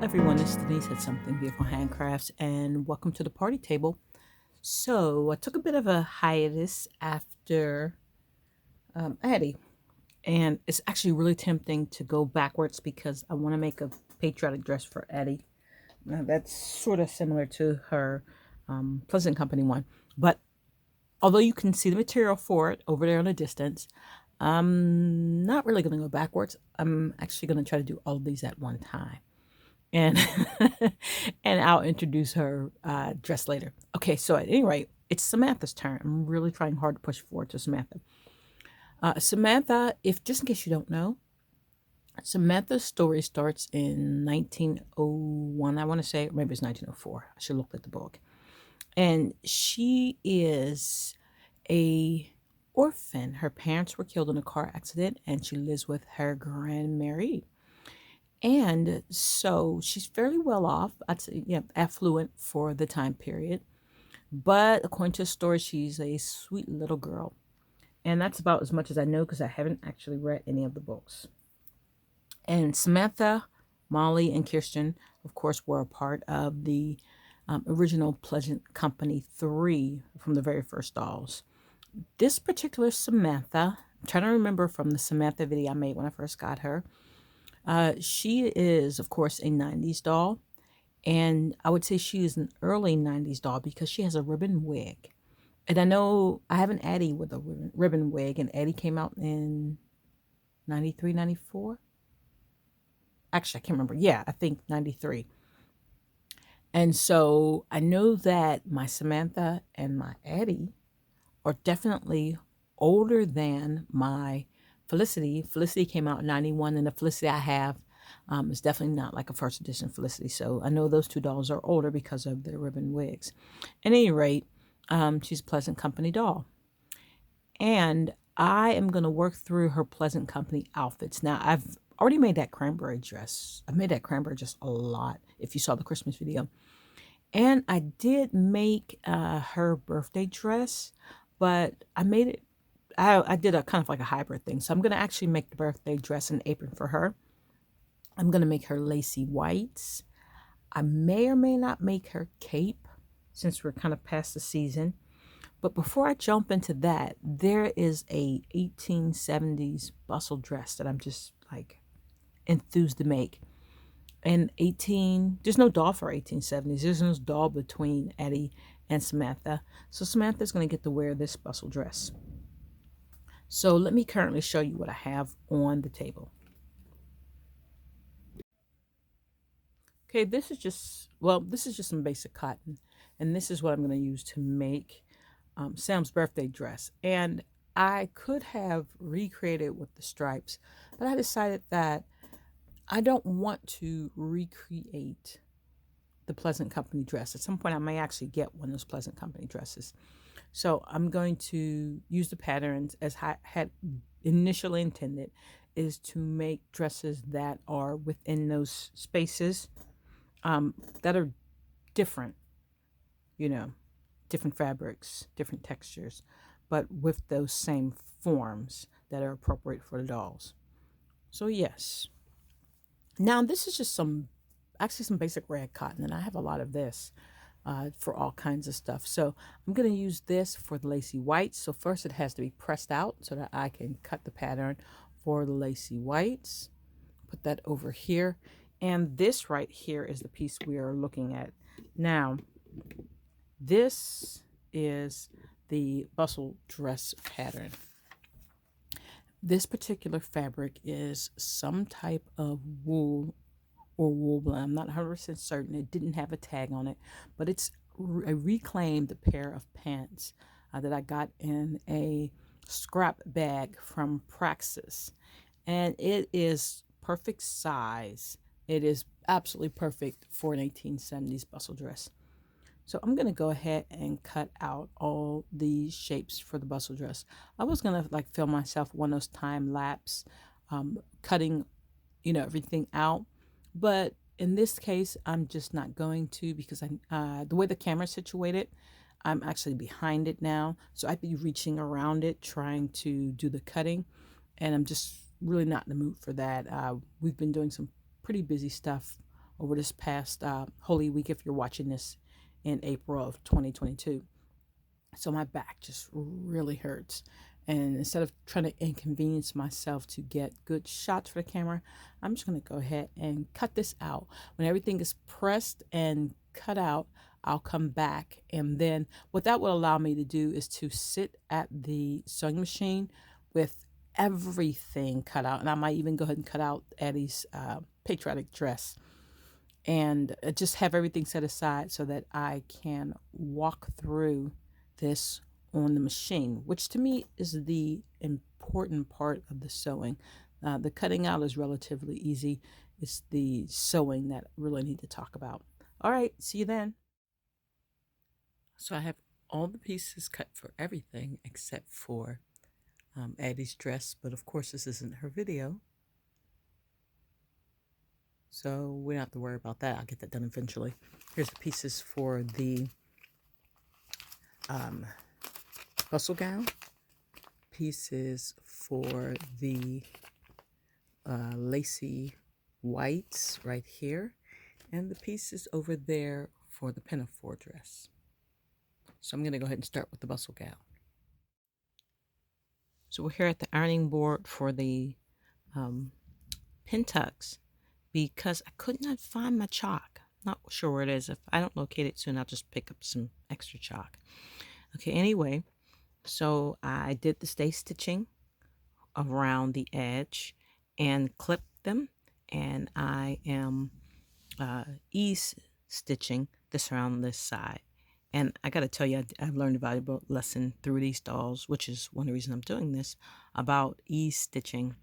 everyone, this is Denise at Something Beautiful Handcrafts, and welcome to the party table. So I took a bit of a hiatus after Addie, and it's actually really tempting to go backwards because I want to make a patriotic dress for Addie. Now, that's sort of similar to her Pleasant Company one, but although you can see the material for it over there in the distance, I'm not really going to go backwards. I'm actually going to try to do all of these at one time. And and I'll introduce her dress later. Okay, so at any rate, it's Samantha's turn. I'm really trying hard to push forward to Samantha. Samantha, if just in case you don't know, Samantha's story starts in 1901, I want to say, or maybe it's 1904. I should look at the book. And she is a orphan. Her parents were killed in a car accident, and she lives with her grandmary. And so she's fairly well off, I'd say, yeah, affluent for the time period. But according to the story, she's a sweet little girl. And that's about as much as I know because I haven't actually read any of the books. And Samantha, Molly, and Kirsten, of course, were a part of the original Pleasant Company 3 from the very first dolls. This particular Samantha, I'm trying to remember from the Samantha video I made when I first got her. She is, of course, a 90s doll. And I would say she is an early 90s doll because she has a ribbon wig. And I know I have an Addie with a ribbon wig, and Addie came out in 93, 94. Actually, I can't remember. Yeah, I think 93. And so I know that my Samantha and my Addie are definitely older than my Felicity. Felicity came out in 91, and the Felicity I have is definitely not like a first edition Felicity. So I know those two dolls are older because of their ribbon wigs. At any rate, she's a Pleasant Company doll. And I am going to work through her Pleasant Company outfits. Now, I've already made that cranberry dress. I made that cranberry dress a lot, if you saw the Christmas video. And I did make her birthday dress, but I made it I did a kind of like a hybrid thing. So I'm going to actually make the birthday dress and apron for her. I'm going to make her lacy whites. I may or may not make her cape since we're kind of past the season. But before I jump into that, there is a 1870s bustle dress that I'm just like enthused to make. And there's no doll for 1870s. There's no doll between Eddie and Samantha. So Samantha's going to get to wear this bustle dress. So let me currently show you what I have on the table. Okay, this is just some basic cotton. And this is what I'm going to use to make Sam's birthday dress. And I could have recreated with the stripes, but I decided that I don't want to recreate the Pleasant Company dress. At some point, I may actually get one of those Pleasant Company dresses. So I'm going to use the patterns as I had initially intended, is to make dresses that are within those spaces that are different, different fabrics, different textures, but with those same forms that are appropriate for the dolls. So yes. Now this is just some basic rag cotton, and I have a lot of this for all kinds of stuff. So I'm going to use this for the lacy whites. So first it has to be pressed out so that I can cut the pattern for the lacy whites. Put that over here. And this right here is the piece we are looking at. Now, this is the bustle dress pattern. This particular fabric is some type of wool or wool blend. I'm not 100% certain. It didn't have a tag on it, but it's a reclaimed pair of pants that I got in a scrap bag from Praxis. And it is perfect size. It is absolutely perfect for an 1870s bustle dress. So I'm going to go ahead and cut out all the shapes for the bustle dress. I was going to like film myself one of those time lapse cutting, everything out. But in this case, I'm just not going to because the way the camera's situated, I'm actually behind it now. So I'd be reaching around it, trying to do the cutting. And I'm just really not in the mood for that. We've been doing some pretty busy stuff over this past Holy Week if you're watching this in April of 2022. So my back just really hurts. And instead of trying to inconvenience myself to get good shots for the camera, I'm just going to go ahead and cut this out. When everything is pressed and cut out, I'll come back. And then what that will allow me to do is to sit at the sewing machine with everything cut out. And I might even go ahead and cut out Eddie's patriotic dress and just have everything set aside so that I can walk through this on the machine, which to me is the important part of the sewing. The cutting out is relatively easy. It's the sewing that I really need to talk about. All right, see you then. So I have all the pieces cut for everything except for Addie's dress, but of course this isn't her video. So we don't have to worry about that. I'll get that done eventually. Here's the pieces for the bustle gown, pieces for the lacy whites right here, and the pieces over there for the pinafore dress. So I'm going to go ahead and start with the bustle gown. So we're here at the ironing board for the pin tucks because I could not find my chalk. Not sure where it is. If I don't locate it soon, I'll just pick up some extra chalk. Okay, anyway, so I did the stay stitching around the edge and clipped them, and I am ease stitching this around this side. And I got to tell you, I've learned a valuable lesson through these dolls, which is one of the reasons I'm doing this, about ease stitching.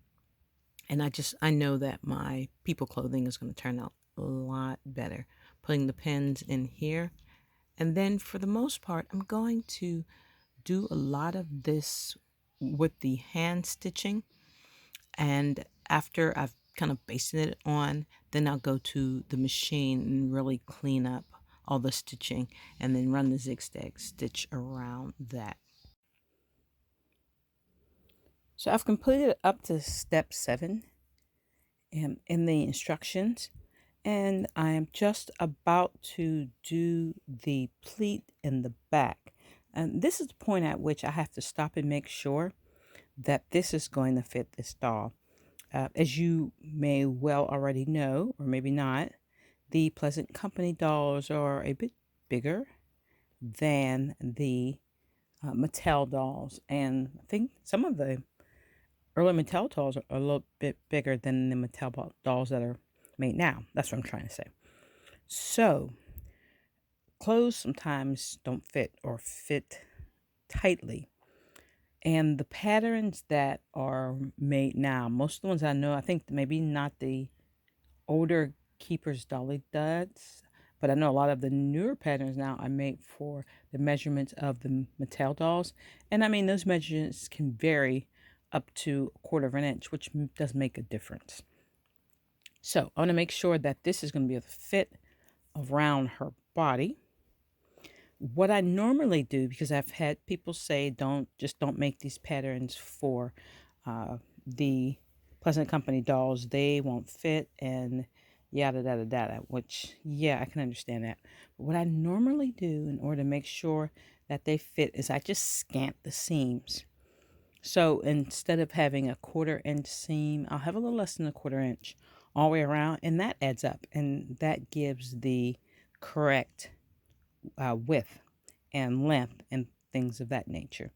And I know that my people clothing is going to turn out a lot better. Putting the pins in here. And then for the most part, I'm going to do a lot of this with the hand stitching. And after I've kind of basted it on, then I'll go to the machine and really clean up all the stitching and then run the zigzag stitch around that. So I've completed up to step 7 in the instructions, and I am just about to do the pleat in the back. And this is the point at which I have to stop and make sure that this is going to fit this doll. As you may well already know, or maybe not, the Pleasant Company dolls are a bit bigger than the Mattel dolls. And I think some of the early Mattel dolls are a little bit bigger than the Mattel dolls that are made now. That's what I'm trying to say. So, clothes sometimes don't fit or fit tightly. And the patterns that are made now, most of the ones I know, I think maybe not the older Keeper's Dolly Duds, but I know a lot of the newer patterns now are made for the measurements of the Mattel dolls. And I mean, those measurements can vary up to 1/4 of an inch, which does make a difference. So I want to make sure that this is going to be a fit around her body. What I normally do, because I've had people say don't make these patterns for the Pleasant Company dolls, they won't fit and yada yada yada, which yeah, I can understand that. But what I normally do in order to make sure that they fit is I just scant the seams. So instead of having a 1/4 inch seam, I'll have a little less than a 1/4 inch all the way around, and that adds up, and that gives the correct width and length and things of that nature.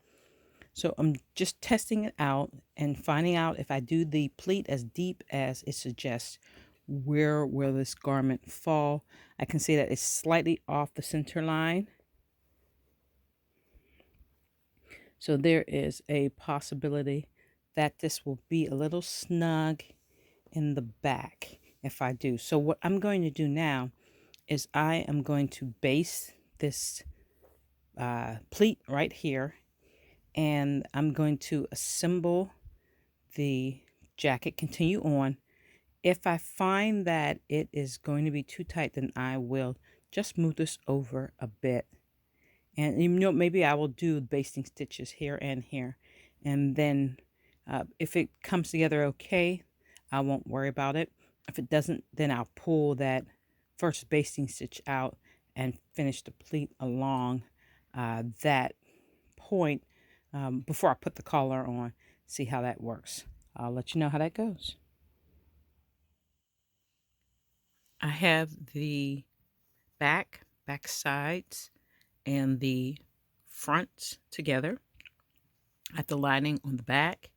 So I'm just testing it out and finding out if I do the pleat as deep as it suggests, where will this garment fall. I can see that it's slightly off the center line. So there is a possibility that this will be a little snug in the back if I do. So what I'm going to do now is I am going to base this pleat right here, and I'm going to assemble the jacket, continue on. If I find that it is going to be too tight, then I will just move this over a bit. And you know, maybe I will do basting stitches here and here. And then if it comes together okay, I won't worry about it. If it doesn't, then I'll pull that first basting stitch out and finish the pleat along that point before I put the collar on, see how that works. I'll let you know how that goes. I have the back sides, and the fronts together at the lining on the back,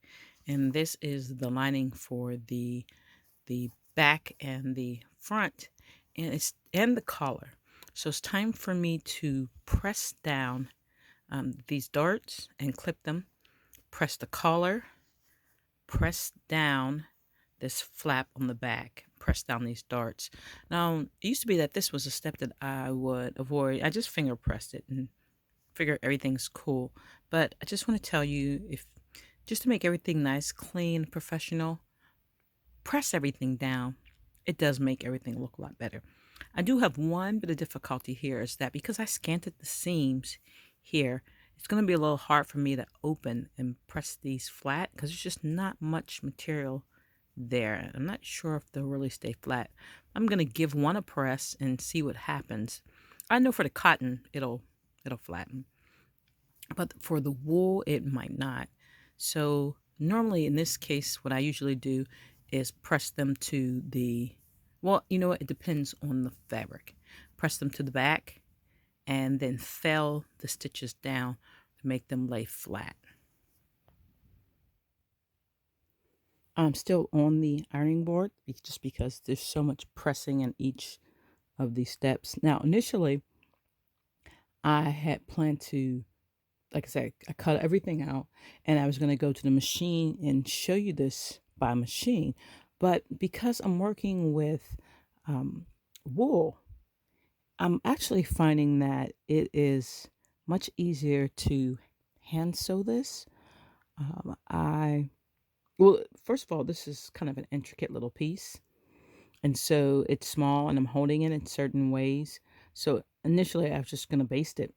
and this is the lining for the back and the front, and the collar. So it's time for me to press down these darts and clip them, press the collar, press down this flap on the back, press down these darts. Now, it used to be that this was a step that I would avoid. I just finger pressed it and figure everything's cool. But I just want to tell you, if just to make everything nice, clean, professional, press everything down. It does make everything look a lot better. I do have one bit of difficulty here, is that because I scanted the seams here, it's going to be a little hard for me to open and press these flat because there's just not much material there. I'm not sure if they'll really stay flat. I'm going to give one a press and see what happens. I know for the cotton, it'll flatten, but for the wool, it might not. So normally in this case, what I usually do is press them to the, well, you know what? It depends on the fabric. Press them to the back and then fell the stitches down to make them lay flat. I'm still on the ironing board just because there's so much pressing in each of these steps. Now, initially, I had planned to, like I said, I cut everything out and I was going to go to the machine and show you this by machine. But because I'm working with wool, I'm actually finding that it is much easier to hand sew this. Well, first of all, this is kind of an intricate little piece. And so it's small and I'm holding it in certain ways. So initially I was just going to baste it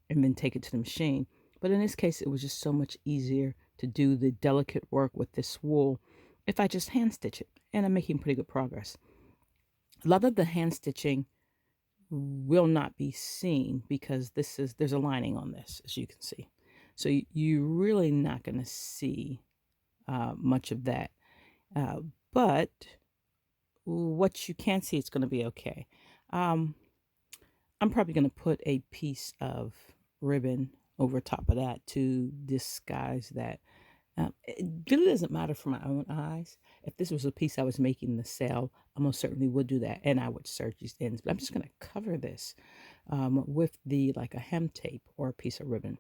and then take it to the machine. But in this case, it was just so much easier to do the delicate work with this wool if I just hand stitch it. And I'm making pretty good progress. A lot of the hand stitching will not be seen because there's a lining on this, as you can see. So you're really not going to see much of that. But what you can see, it's going to be okay. I'm probably going to put a piece of ribbon over top of that to disguise that. It really doesn't matter for my own eyes. If this was a piece I was making to sell, I most certainly would do that, and I would serge these ends. But I'm just going to cover this with like a hem tape or a piece of ribbon.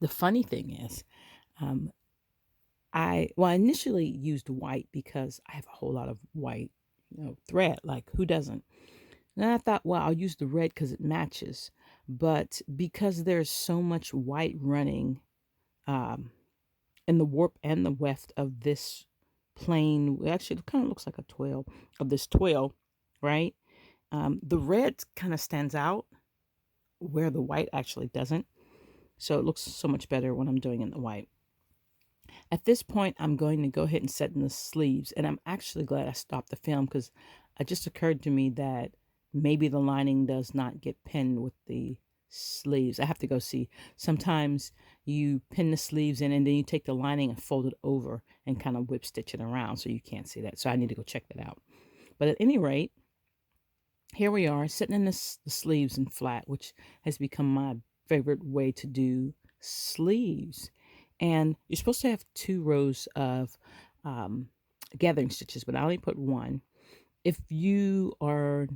The funny thing is, I initially used white because I have a whole lot of white, thread. Like, who doesn't? And I thought, well, I'll use the red because it matches. But because there's so much white running in the warp and the weft of this plain, actually, it kind of looks like a twill of this twill, right? The red kind of stands out where the white actually doesn't. So it looks so much better when I'm doing it in the white. At this point, I'm going to go ahead and set in the sleeves. And I'm actually glad I stopped the film because it just occurred to me that maybe the lining does not get pinned with the sleeves. I have to go see. Sometimes you pin the sleeves in and then you take the lining and fold it over and kind of whip stitch it around so you can't see that. So I need to go check that out. But at any rate, here we are sitting in the sleeves in flat, which has become my favorite way to do sleeves. And you're supposed to have 2 rows of gathering stitches, but I only put 1. If you are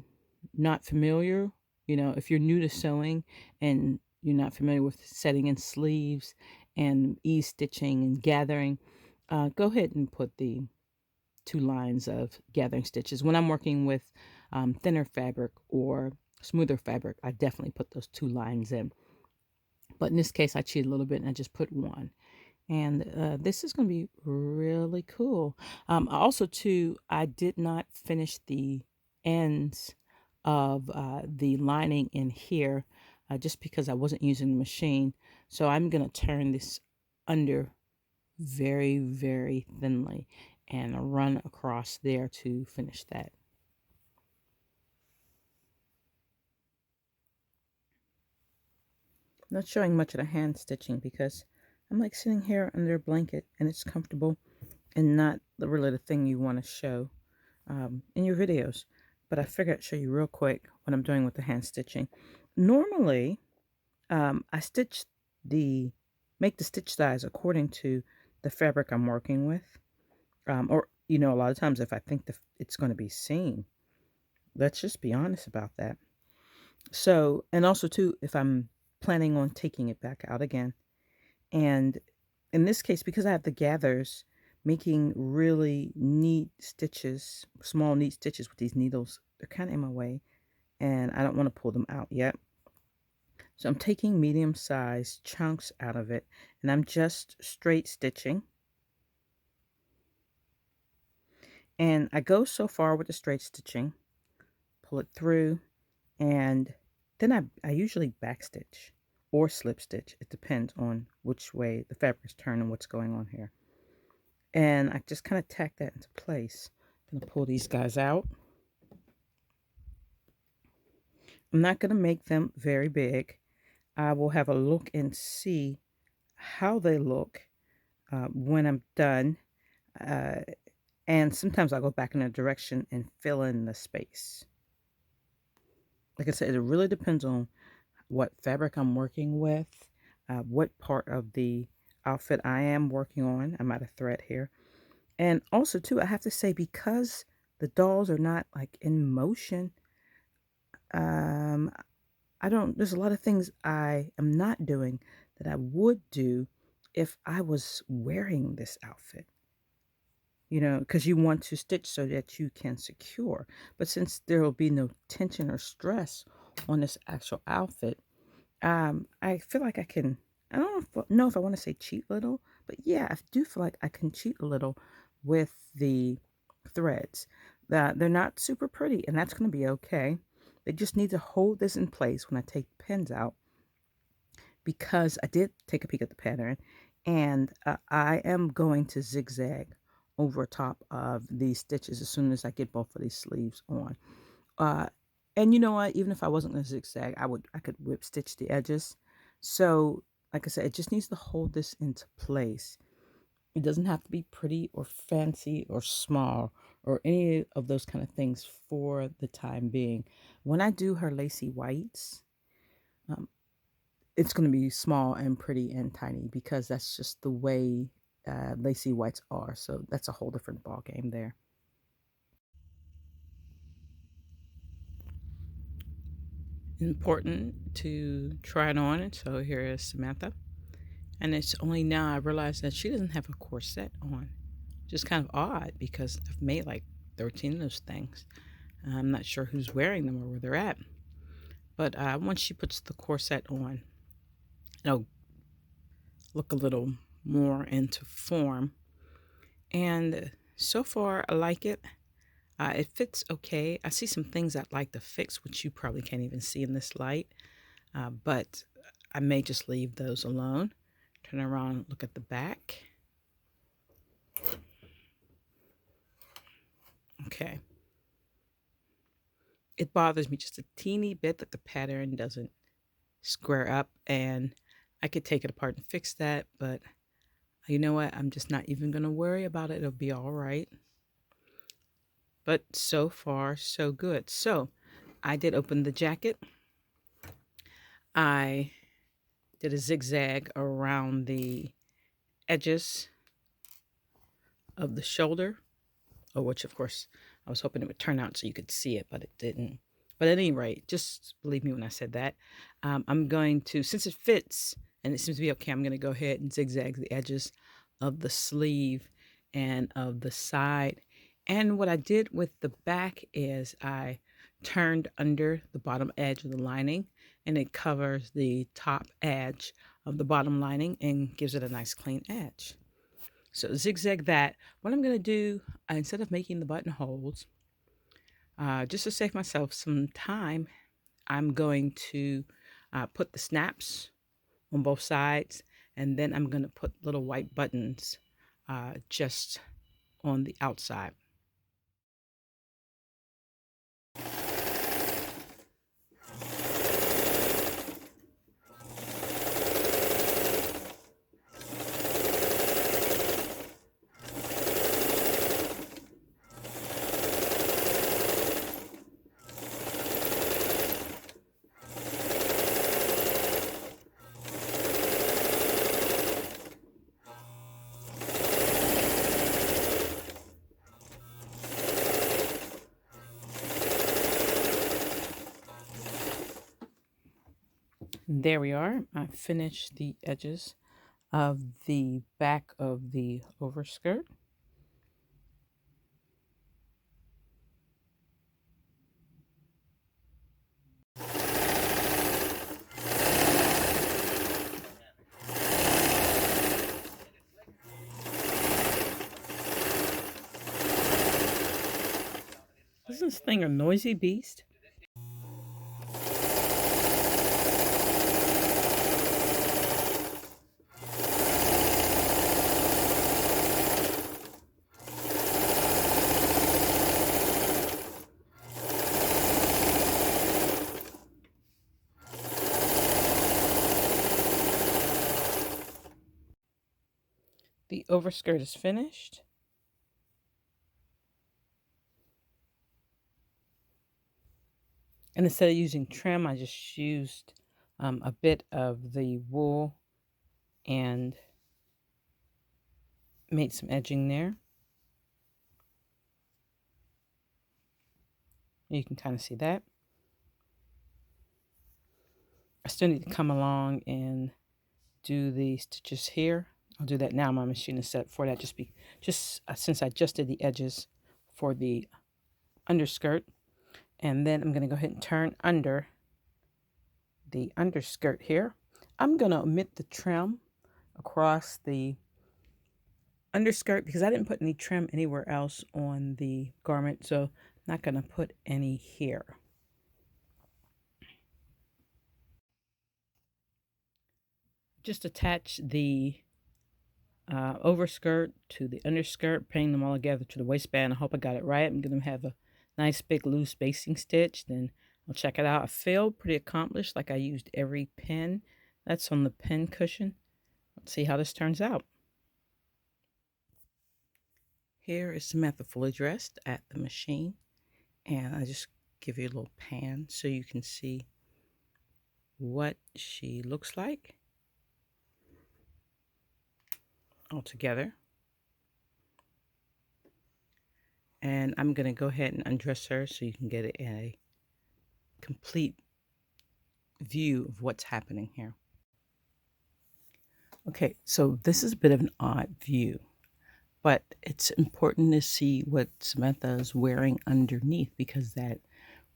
not familiar, if you're new to sewing and you're not familiar with setting in sleeves and ease stitching and gathering, go ahead and put the 2 lines of gathering stitches. When I'm working with thinner fabric or smoother fabric, I definitely put those 2 lines in. But in this case, I cheated a little bit and I just put 1. And this is going to be really cool. Also, too, I did not finish the ends of the lining in here just because I wasn't using the machine. So I'm going to turn this under very, very thinly and run across there to finish that. Not showing much of the hand stitching because I'm like sitting here under a blanket and it's comfortable and not really the thing you want to show in your videos. But I figured I'd show you real quick what I'm doing with the hand stitching. Normally, I stitch make the stitch size according to the fabric I'm working with. Or, a lot of times if I think it's going to be seen, let's just be honest about that. So, and also too, if I'm planning on taking it back out again. And in this case, because I have the gathers, making really neat stitches, small neat stitches with these needles, they're kind of in my way and I don't want to pull them out yet. So I'm taking medium-sized chunks out of it and I'm just straight stitching. And I go so far with the straight stitching, pull it through, and then I usually backstitch or slip stitch. It depends on which way the fabric is turned and what's going on here. And I just kind of tack that into place. I'm going to pull these guys out. I'm not going to make them very big. I will have a look and see how they look when I'm done. And sometimes I'll go back in a direction and fill in the space. Like I said, it really depends on what fabric I'm working with, what part of the outfit I am working on. I'm out of thread here. And also, too, I have to say, because the dolls are not like in motion, there's a lot of things I am not doing that I would do if I was wearing this outfit. Because you want to stitch so that you can secure. But since there will be no tension or stress on this actual outfit, I feel like I don't know if I want to say cheat a little, but yeah, I do feel like I can cheat a little with the threads. They're not super pretty, and that's going to be okay. They just need to hold this in place when I take the pins out, because I did take a peek at the pattern, and I am going to zigzag over top of these stitches as soon as I get both of these sleeves on. And you know what? Even if I wasn't going to zigzag, I could whip stitch the edges. So, like I said, it just needs to hold this into place. It doesn't have to be pretty or fancy or small or any of those kind of things for the time being. When I do her lacy whites, um, it's going to be small and pretty and tiny because that's just the way lacy whites are. So that's a whole different ball game there. Important to try it on. And so here is Samantha. And it's only now I realize that she doesn't have a corset on. Just kind of odd because I've made like 13 of those things. I'm not sure who's wearing them or where they're at. But once she puts the corset on, it'll look a little more into form. And so far, I like it. It fits okay. I see some things I'd like to fix, which you probably can't even see in this light. But I may just leave those alone. Turn around, look at the back. Okay. It bothers me just a teeny bit that the pattern doesn't square up, and I could take it apart and fix that, but you know what? I'm just not even going to worry about it. It'll be all right. But so far, so good. So I did open the jacket. I did a zigzag around the edges of the shoulder, which of course I was hoping it would turn out so you could see it, but it didn't. But at any rate, just believe me when I said that. I'm going to, since it fits and it seems to be okay, I'm going to go ahead and zigzag the edges of the sleeve and of the side. And what I did with the back is I turned under the bottom edge of the lining, and it covers the top edge of the bottom lining and gives it a nice clean edge. So zigzag that. What I'm going to do, instead of making the buttonholes, just to save myself some time, I'm going to put the snaps on both sides, and then I'm going to put little white buttons just on the outside. There we are. I finished the edges of the back of the overskirt. Isn't this thing a noisy beast? The overskirt is finished. And instead of using trim, I just used a bit of the wool and made some edging there. You can kind of see that. I still need to come along and do the stitches here. I'll do that now. My machine is set for that. Since I just did the edges for the underskirt, and then I'm going to go ahead and turn under the underskirt here. I'm going to omit the trim across the underskirt because I didn't put any trim anywhere else on the garment, so I'm not going to put any here. Just attach the overskirt to the underskirt, pinning them all together to the waistband. I hope I got it right. I'm going to have a nice big loose basting stitch. Then I'll check it out. I feel pretty accomplished, like I used every pin that's on the pin cushion. Let's see how this turns out. Here is Samantha fully dressed at the machine, and I just give you a little pan so you can see what she looks like all together. And I'm going to go ahead and undress her so you can get a complete view of what's happening here. Okay, so this is a bit of an odd view, but it's important to see what Samantha is wearing underneath because that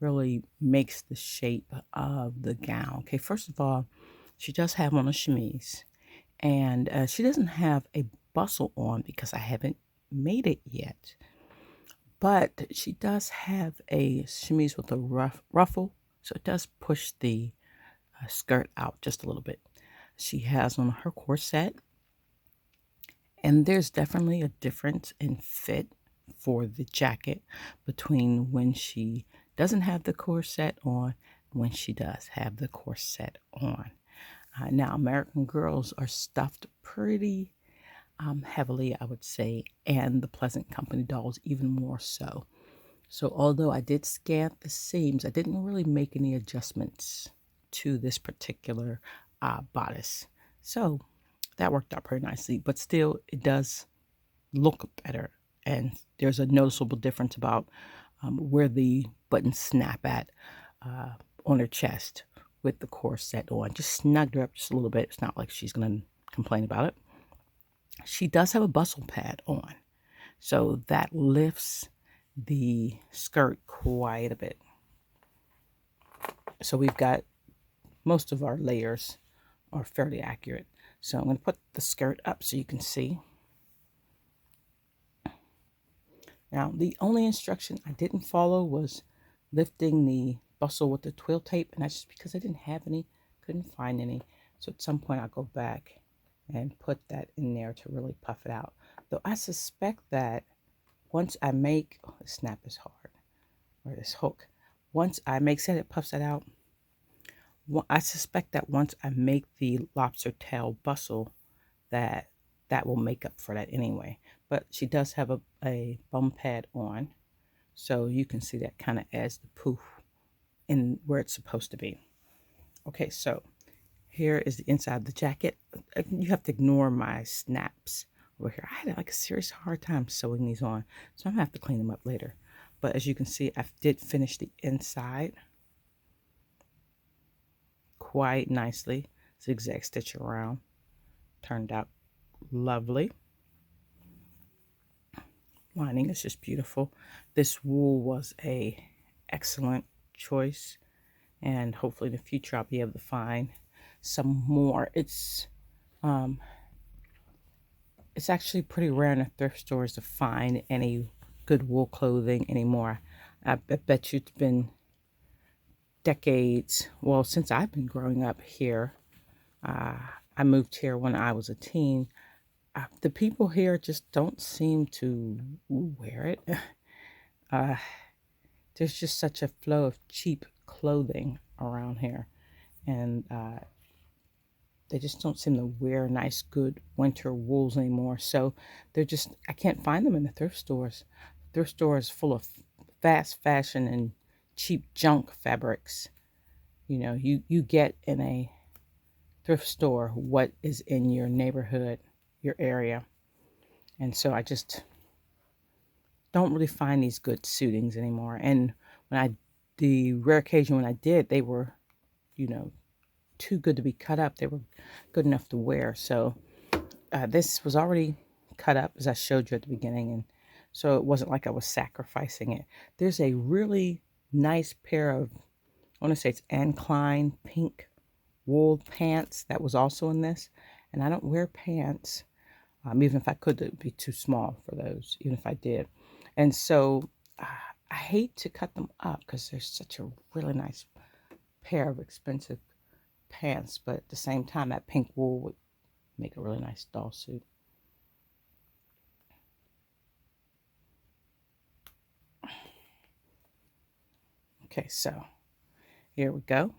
really makes the shape of the gown. Okay, first of all, she does have on a chemise, and she doesn't have a bustle on because I haven't made it yet. But she does have a chemise with a ruffle, so it does push the skirt out just a little bit. She has on her corset, and there's definitely a difference in fit for the jacket between when she doesn't have the corset on and when she does have the corset on. Now, American Girls are stuffed pretty heavily, I would say, and the Pleasant Company dolls even more so. So although I did scant the seams, I didn't really make any adjustments to this particular bodice. So that worked out pretty nicely, but still it does look better. And there's a noticeable difference about where the buttons snap at on her chest with the corset on. Just snugged her up just a little bit. It's not like she's going to complain about it. She does have a bustle pad on, so that lifts the skirt quite a bit. So we've got most of our layers are fairly accurate. So I'm going to put the skirt up so you can see. Now, the only instruction I didn't follow was lifting the bustle with the twill tape, and that's just because I didn't have any, couldn't find any. So at some point I'll go back and put that in there to really puff it out. Though I suspect that once I make, oh, the snap is hard, or this hook, once I make, say it puffs that out, I suspect that once I make the lobster tail bustle, that will make up for that anyway. But she does have a bum pad on, so you can see that kind of adds the poof in where it's supposed to be. Okay, so here is the inside of the jacket. You have to ignore my snaps over here. I had like a serious hard time sewing these on, so I'm gonna have to clean them up later. But as you can see, I did finish the inside quite nicely. Zigzag stitch around. Turned out lovely. Lining is just beautiful. This wool was a excellent choice, and hopefully in the future I'll be able to find some more. It's actually pretty rare in the thrift stores to find any good wool clothing anymore. I bet you it's been decades, well, since I've been growing up here. Uh, I moved here when I was a teen. The people here just don't seem to wear it. Uh, there's just such a flow of cheap clothing around here, and they just don't seem to wear nice, good winter wools anymore. So I can't find them in the thrift stores. Thrift store is full of fast fashion and cheap junk fabrics. You get in a thrift store what is in your neighborhood, your area. And so I just don't really find these good suitings anymore. And the rare occasion when I did, they were, you know, too good to be cut up. They were good enough to wear. So this was already cut up, as I showed you at the beginning, and so it wasn't like I was sacrificing it. There's a really nice pair of, I want to say it's Anne Klein pink wool pants that was also in this, and I don't wear pants. Even if I could, it'd be too small for those, even if I did. And so I hate to cut them up because they're such a really nice pair of expensive pants, but at the same time, that pink wool would make a really nice doll suit. Okay, so here we go.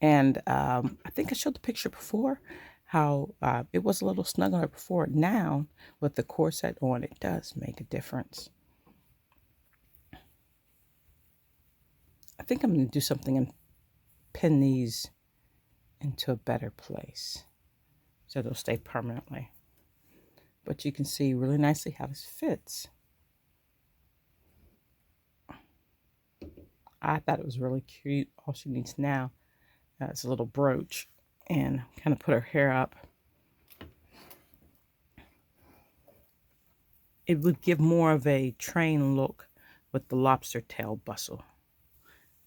And I think I showed the picture before, how it was a little snug on her before. Now, with the corset on, it does make a difference. I think I'm going to do something and pin these into a better place so they'll stay permanently. But you can see really nicely how this fits. I thought it was really cute. All she needs now is a little brooch and kind of put her hair up. It would give more of a train look with the lobster tail bustle.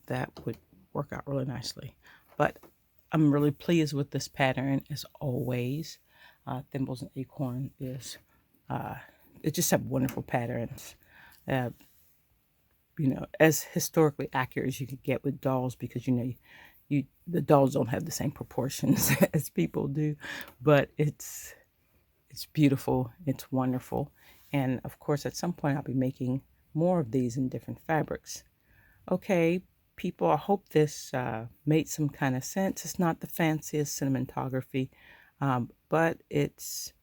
That would work out really nicely. But I'm really pleased with this pattern as always. Thimbles and Acorn is, it just have wonderful patterns. As historically accurate as you could get with dolls, because the dolls don't have the same proportions as people do, but it's beautiful, it's wonderful. And of course, at some point I'll be making more of these in different fabrics. Okay, people, I hope this made some kind of sense. It's not the fanciest cinematography, but it's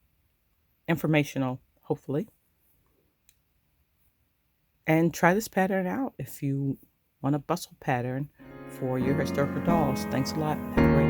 informational, hopefully. And try this pattern out if you want a bustle pattern for your historical dolls. Thanks a lot. Have a great